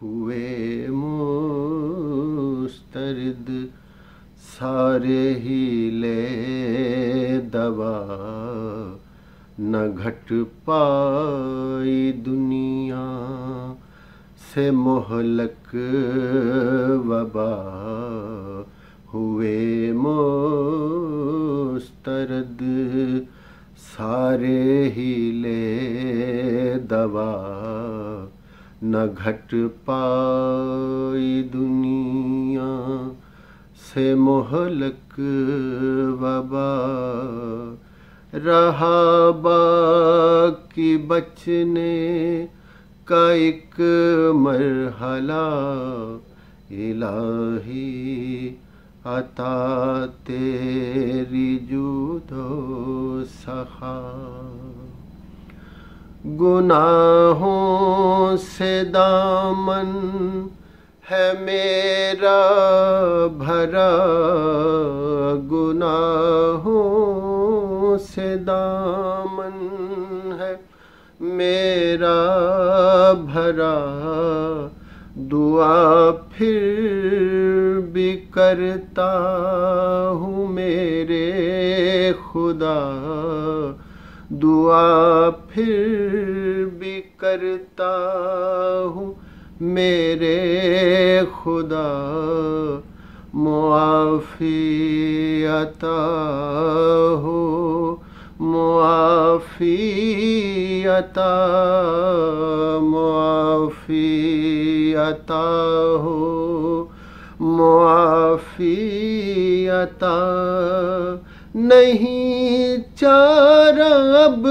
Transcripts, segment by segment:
ہوئے مسترد سارے ہیلے دوا نہ گھٹ پائی دنیا سے مہلک وبا ہوئے مسترد سارے ہیلے دوا نہ گھٹ پائی دنیا سے مہلک وبا رہا باقی بچنے کا ایک مرحلہ الہی عطا تیری جود و سخا گناہوں سے دامن ہے میرا بھرا گناہوں سے دامن ہے میرا بھرا دعا پھر بھی کرتا ہوں میرے خدا دعا پھر بھی کرتا ہوں میرے خدا معافی عطا ہو معافی عطا معافی عطا ہو معافی عطا نہیں چارہ اب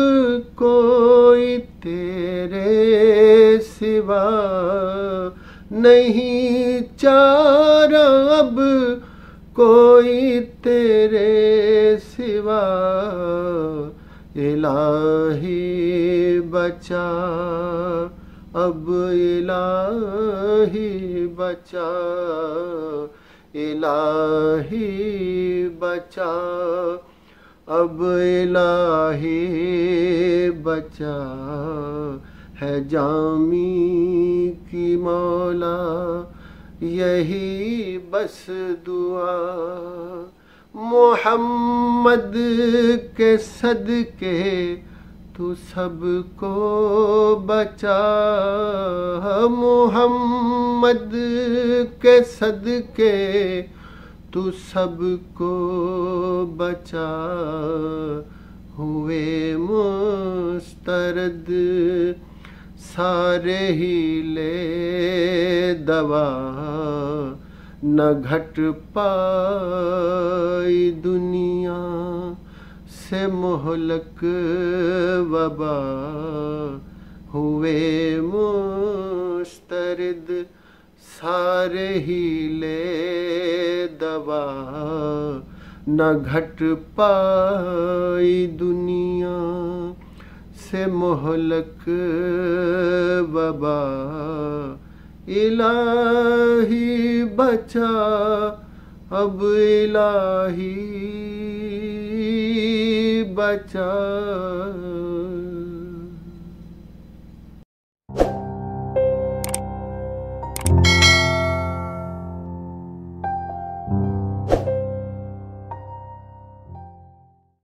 کوئی تیرے سوا نہیں چارہ اب کوئی تیرے سوا الہی بچا اب الہی بچا الہی بچا اب الہی بچا ہے جامی کی مولا یہی بس دعا محمد کے صدقے تو سب کو بچا محمد کے صدقے تو سب کو بچا ہوئے مسترد سارے ہیلے دوا نہ گھٹ پائی دنیا سے مہلک وبا ہوئے مسترد سارے ہیلے دوا نہ گھٹ پائی دنیا سے مہلک وبا الہی بچا اب الہی بچا